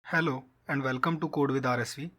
Hello and welcome to code with RSV.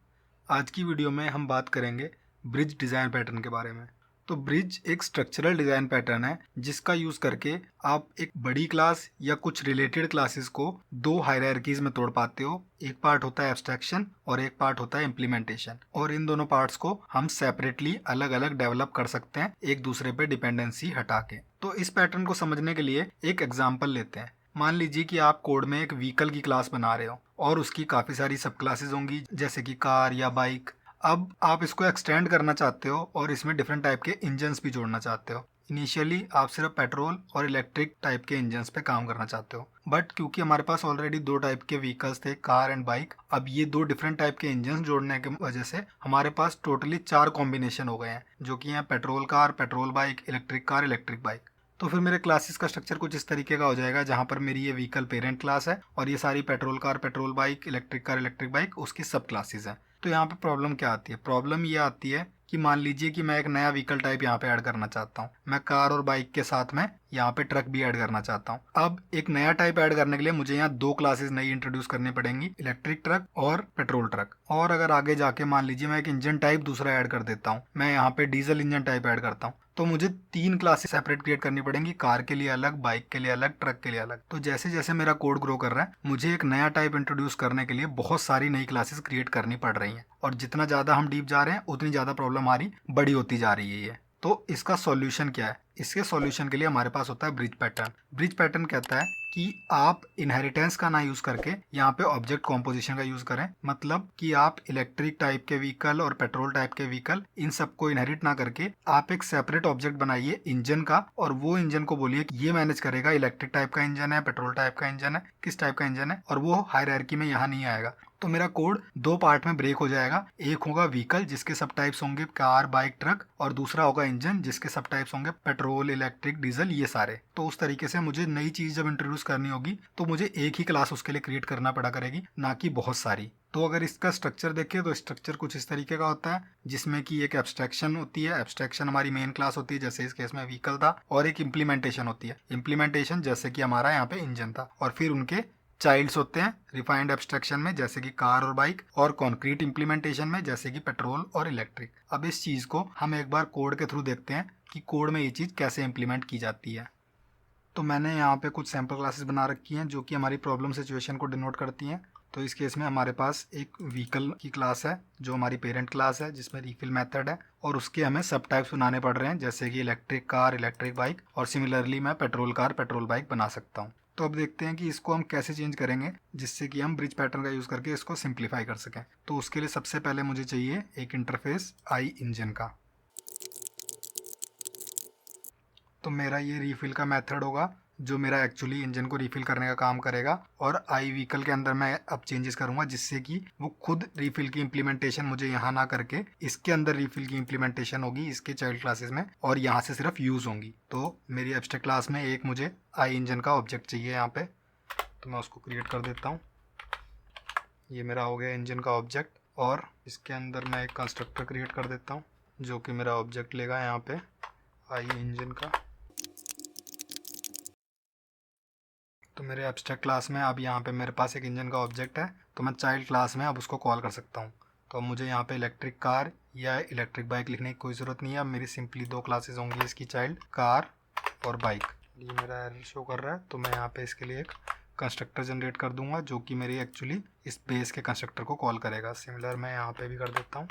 आज की video में हम बात करेंगे ब्रिज डिज़ाइन पैटर्न के बारे में। तो ब्रिज एक स्ट्रक्चरल डिज़ाइन पैटर्न है जिसका यूज़ करके आप एक बड़ी क्लास या कुछ रिलेटेड क्लासेस को दो हायरार्कीज में तोड़ पाते हो। एक पार्ट होता है एब्स्ट्रैक्शन और एक पार्ट होता है इम्प्लीमेंटेशन, और इन दोनों पार्ट्स को हम सेपरेटली अलग अलग डेवलप कर सकते हैं एक दूसरे पे डिपेंडेंसी हटा के। तो इस पैटर्न को समझने के लिए एक एग्जाम्पल लेते हैं। मान लीजिए कि आप कोड में एक व्हीकल की क्लास बना रहे हो और उसकी काफ़ी सारी सब क्लासेस होंगी जैसे कि कार या बाइक। अब आप इसको एक्सटेंड करना चाहते हो और इसमें डिफरेंट टाइप के इंजन्स भी जोड़ना चाहते हो। इनिशियली आप सिर्फ पेट्रोल और इलेक्ट्रिक टाइप के इंजन्स पे काम करना चाहते हो, बट क्योंकि हमारे पास ऑलरेडी दो टाइप के व्हीकल्स थे, कार एंड बाइक, अब ये दो डिफरेंट टाइप के इंजन्स जोड़ने की वजह से हमारे पास टोटली 4 कॉम्बिनेशन हो गए हैं, जो कि हैं petrol car, petrol bike, electric car, electric bike. तो फिर मेरे क्लासेस का स्ट्रक्चर कुछ इस तरीके का हो जाएगा, जहाँ पर मेरी ये व्हीकल पेरेंट क्लास है और ये सारी petrol car, petrol bike, electric car, electric bike उसकी सब क्लासेस हैं। तो यहाँ पे प्रॉब्लम क्या आती है? प्रॉब्लम ये आती है कि मान लीजिए कि मैं एक नया व्हीकल टाइप यहाँ पे ऐड करना चाहता हूँ। मैं कार और बाइक के साथ में यहाँ पे ट्रक भी ऐड करना चाहता हूँ। अब एक नया टाइप ऐड करने के लिए मुझे यहाँ दो क्लासेस नई इंट्रोड्यूस करनी पड़ेंगी, इलेक्ट्रिक ट्रक और पेट्रोल ट्रक। और अगर आगे जाके मान लीजिए मैं एक इंजन टाइप दूसरा ऐड कर देता हूँ, मैं यहाँ पे डीजल इंजन टाइप ऐड करता हूँ, तो मुझे 3 क्लासेस सेपरेट क्रिएट करनी पड़ेंगी, कार के लिए अलग, बाइक के लिए अलग, ट्रक के लिए अलग। तो जैसे जैसे मेरा कोड ग्रो कर रहा है, मुझे एक नया टाइप इंट्रोड्यूस करने के लिए बहुत सारी नई क्लासेस क्रिएट करनी पड़ रही हैं, और जितना ज़्यादा हम डीप जा रहे हैं उतनी ज़्यादा प्रॉब्लम हमारी बड़ी होती जा रही है ये। तो इसका सॉल्यूशन क्या है? इसके सॉल्यूशन के लिए हमारे पास होता है ब्रिज पैटर्न। ब्रिज पैटर्न कहता है कि आप इनहेरिटेंस का ना यूज करके यहाँ पे ऑब्जेक्ट कॉम्पोजिशन का यूज करें। मतलब कि आप इलेक्ट्रिक टाइप के व्हीकल और पेट्रोल टाइप के व्हीकल इन सबको इनहेरिट ना करके आप एक सेपरेट ऑब्जेक्ट बनाइए इंजन का, और वो इंजन को बोलिए कि ये मैनेज करेगा इलेक्ट्रिक टाइप का इंजन है, पेट्रोल टाइप का इंजन है, किस टाइप का इंजन है, और वो हायरार्की में यहाँ नहीं आएगा। तो मेरा कोड दो पार्ट में ब्रेक हो जाएगा। एक होगा व्हीकल जिसके सब टाइप्स होंगे कार, बाइक, ट्रक, और दूसरा होगा इंजन जिसके सब टाइप्स होंगे पेट्रोल, इलेक्ट्रिक, डीजल, ये सारे। तो उस तरीके से मुझे नई चीज जब इंट्रोड्यूस करनी होगी तो मुझे एक ही क्लास उसके लिए क्रिएट करना पड़ा करेगी, ना कि बहुत सारी। तो अगर इसका स्ट्रक्चर देखें तो स्ट्रक्चर कुछ इस तरीके का होता है, जिसमें कि एक एब्स्ट्रैक्शन होती है। एब्स्ट्रैक्शन हमारी मेन क्लास होती है, जैसे इस केस में व्हीकल था, और एक इम्प्लीमेंटेशन होती है। इम्प्लीमेंटेशन जैसे कि हमारा यहाँ पे इंजन था, और फिर उनके चाइल्ड्स होते हैं रिफाइंड एब्स्ट्रैक्शन में, जैसे कि कार और बाइक, और कॉन्क्रीट इम्प्लीमेंटेशन में जैसे कि पेट्रोल और इलेक्ट्रिक। अब इस चीज़ को हम एक बार कोड के थ्रू देखते हैं कि कोड में ये चीज़ कैसे इम्प्लीमेंट की जाती है। तो मैंने यहाँ पे कुछ सैम्पल क्लासेस बना रखी हैं जो कि हमारी प्रॉब्लम सिचुएशन को डिनोट करती हैं। तो इस केस में हमारे पास एक व्हीकल की क्लास है जो हमारी पेरेंट क्लास है, जिसमें रिफिल मेथड है, और उसके हमें सब टाइप्स बनाने पड़ रहे हैं, जैसे कि इलेक्ट्रिक कार, इलेक्ट्रिक बाइक, और सिमिलरली मैं पेट्रोल कार, पेट्रोल बाइक बना सकता हूँ। तो अब देखते हैं कि इसको हम कैसे चेंज करेंगे जिससे कि हम ब्रिज पैटर्न का यूज़ करके इसको सिंप्लीफाई कर सकें। तो उसके लिए सबसे पहले मुझे चाहिए एक इंटरफेस आई इंजन का। तो मेरा ये रीफिल का मेथड होगा जो मेरा एक्चुअली इंजन को रिफिल करने का काम करेगा, और आई व्हीकल के अंदर मैं अब चेंजेस करूंगा जिससे कि वो खुद रिफिल की इम्प्लीमेंटेशन मुझे यहाँ ना करके इसके अंदर रिफिल की इम्प्लीमेंटेशन होगी इसके चाइल्ड क्लासेस में, और यहाँ से सिर्फ यूज़ होंगी। तो मेरी एब्स्ट्रैक्ट क्लास में एक मुझे आई इंजन का ऑब्जेक्ट चाहिए यहाँ पे, तो मैं उसको क्रिएट कर देता हूँ। ये मेरा हो गया इंजन का ऑब्जेक्ट, और इसके अंदर मैं एक कंस्ट्रक्टर क्रिएट कर देता हूँ जो कि मेरा ऑब्जेक्ट लेगा यहाँ पे आई इंजन का। तो मेरे एब्स्ट्रैक्ट क्लास में अब यहाँ पे मेरे पास एक इंजन का ऑब्जेक्ट है, तो मैं चाइल्ड क्लास में अब उसको कॉल कर सकता हूँ। तो अब मुझे यहाँ पे इलेक्ट्रिक कार या इलेक्ट्रिक बाइक लिखने की कोई ज़रूरत नहीं है। अब मेरी सिंपली दो क्लासेस होंगी इसकी, चाइल्ड कार और बाइक। ये मेरा एरर शो कर रहा है, तो मैं यहाँ पे इसके लिए एक कंस्ट्रक्टर जनरेट कर दूंगा जो कि मेरी एक्चुअली इस बेस के कंस्ट्रक्टर को कॉल करेगा। सिमिलर मैं यहाँ पे भी कर देता हूँ,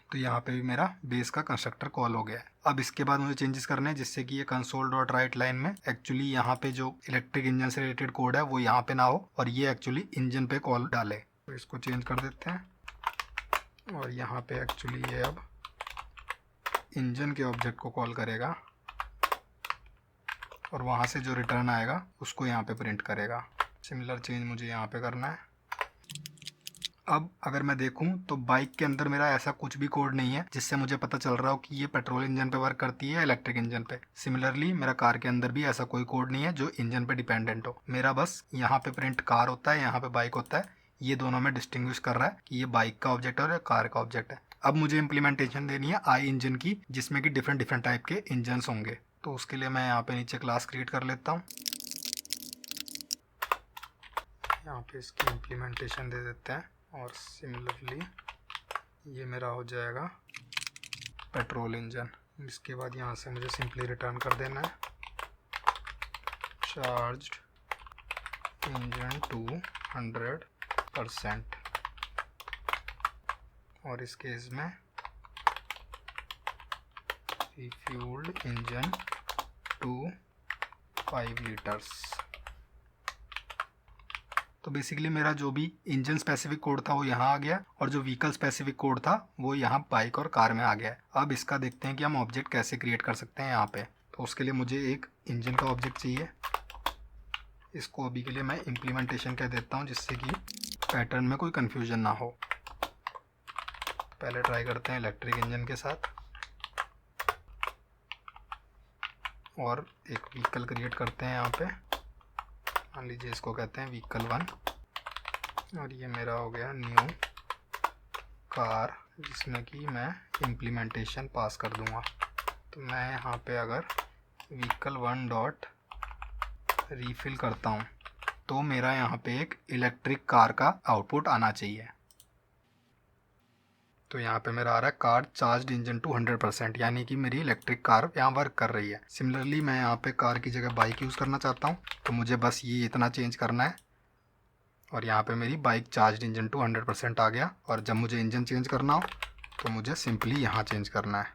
तो यहाँ पे भी मेरा बेस का कंस्ट्रक्टर कॉल हो गया है। अब इसके बाद मुझे चेंजेस करने हैं जिससे कि ये कंसोल डॉट राइट लाइन में एक्चुअली यहाँ पे जो इलेक्ट्रिक इंजन से रिलेटेड कोड है वो यहाँ पे ना हो, और ये एक्चुअली इंजन पे कॉल डाले। तो इसको चेंज कर देते हैं, और यहाँ पे एक्चुअली ये अब इंजन के ऑब्जेक्ट को कॉल करेगा, और वहाँ से जो रिटर्न आएगा उसको यहाँ पे प्रिंट करेगा। सिमिलर चेंज मुझे यहाँ पे करना है। अब अगर मैं देखूं तो बाइक के अंदर मेरा ऐसा कुछ भी कोड नहीं है जिससे मुझे पता चल रहा हो कि ये पेट्रोल इंजन पे वर्क करती है या इलेक्ट्रिक इंजन पे। सिमिलरली मेरा कार के अंदर भी ऐसा कोई कोड नहीं है जो इंजन पे डिपेंडेंट हो। मेरा बस यहाँ पे प्रिंट कार होता है, यहाँ पे बाइक होता है। ये दोनों में डिस्टिंग्विश कर रहा है कि ये बाइक का ऑब्जेक्ट है और कार का ऑब्जेक्ट है। अब मुझे इम्प्लीमेंटेशन देनी है आई इंजन की, जिसमें कि डिफरेंट डिफरेंट टाइप के इंजन होंगे। तो उसके लिए मैं यहाँ पे नीचे क्लास क्रिएट कर लेता हूँ। यहाँ पे इसकी इम्प्लीमेंटेशन दे देते हैं और सिमिलरली ये मेरा हो जाएगा पेट्रोल इंजन। इसके बाद यहाँ से मुझे सिंपली रिटर्न कर देना है चार्ज्ड इंजन टू 100%, और इस केस में रिफ्यूल्ड इंजन टू 5 लीटर्स। तो बेसिकली मेरा जो भी इंजन स्पेसिफिक कोड था वो यहाँ आ गया और जो व्हीकल स्पेसिफिक कोड था वो यहाँ बाइक और कार में आ गया है। अब इसका देखते हैं कि हम ऑब्जेक्ट कैसे क्रिएट कर सकते हैं यहाँ पे। तो उसके लिए मुझे एक इंजन का ऑब्जेक्ट चाहिए। इसको अभी के लिए मैं इम्प्लीमेंटेशन कह देता हूँ जिससे कि पैटर्न में कोई कन्फ्यूजन ना हो। पहले ट्राई करते हैं इलेक्ट्रिक इंजन के साथ और एक व्हीकल क्रिएट करते हैं यहाँ पे। मान लीजिए इसको कहते हैं व्हीकल 1 और ये मेरा हो गया न्यू कार जिसमें कि मैं इम्प्लीमेंटेशन पास कर दूंगा। तो मैं यहाँ पे अगर व्हीकल 1 डॉट रीफिल करता हूँ तो मेरा यहाँ पे एक इलेक्ट्रिक कार का आउटपुट आना चाहिए। तो यहाँ पे मेरा आ रहा है कार चार्ज्ड इंजन टू 100%, यानी कि मेरी इलेक्ट्रिक कार यहाँ वर्क कर रही है। सिमिलरली मैं यहाँ पे कार की जगह बाइक यूज़ करना चाहता हूँ तो मुझे बस ये इतना चेंज करना है और यहाँ पे मेरी बाइक चार्ज्ड इंजन टू 100% आ गया। और जब मुझे इंजन चेंज करना हो तो मुझे सिंपली यहाँ चेंज करना है।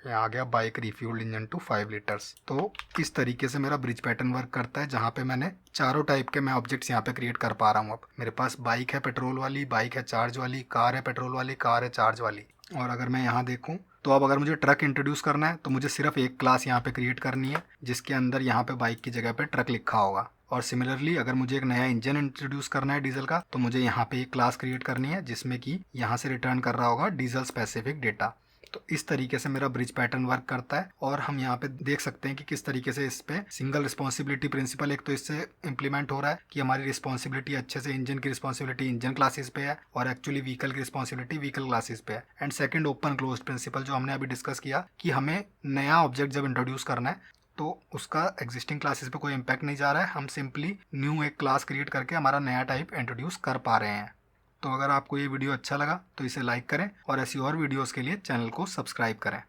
यहाँ आ गया bike refuelled engine to 5 litres. तो इस तरीके से मेरा ब्रिज पैटर्न वर्क करता है जहाँ पे मैंने चारों टाइप के मैं ऑब्जेक्ट्स यहाँ पे क्रिएट कर पा रहा हूँ। अब मेरे पास बाइक है पेट्रोल वाली, बाइक है चार्ज वाली, कार है पेट्रोल वाली, कार है चार्ज वाली। और अगर मैं यहाँ देखूँ तो अब अगर मुझे ट्रक इंट्रोड्यूस करना है तो मुझे सिर्फ एक क्लास यहाँ पे क्रिएट करनी है जिसके अंदर यहाँ पे बाइक की जगह पे ट्रक लिखा होगा। और सिमिलरली अगर मुझे एक नया इंजन इंट्रोड्यूस करना है डीजल का तो मुझे यहाँ पे एक क्लास क्रिएट करनी है जिसमें कि यहाँ से रिटर्न कर रहा होगा डीजल स्पेसिफिक डेटा। तो इस तरीके से मेरा ब्रिज पैटर्न वर्क करता है। और हम यहाँ पे देख सकते हैं कि किस तरीके से इस पे सिंगल रिस्पॉन्सिबिलिटी प्रिंसिपल एक तो इससे इंप्लीमेंट हो रहा है कि हमारी रिस्पॉन्सिबिलिटी अच्छे से इंजन की रिस्पॉन्सिबिलिटी इंजन क्लासेस पे है और एक्चुअली व्हीकल की रिस्पॉन्सिबिलिटी व्हीकल क्लासेस पे है। And second open close principle जो हमने अभी डिस्कस किया कि हमें नया ऑब्जेक्ट जब इंट्रोड्यूस करना है तो उसका एग्जिस्टिंग क्लासेस पे कोई इम्पैक्ट नहीं जा रहा है, हम सिंपली न्यू एक क्लास क्रिएट करके हमारा नया टाइप इंट्रोड्यूस कर पा रहे हैं। तो अगर आपको ये वीडियो अच्छा लगा तो इसे लाइक करें और ऐसी और वीडियोस के लिए चैनल को सब्सक्राइब करें।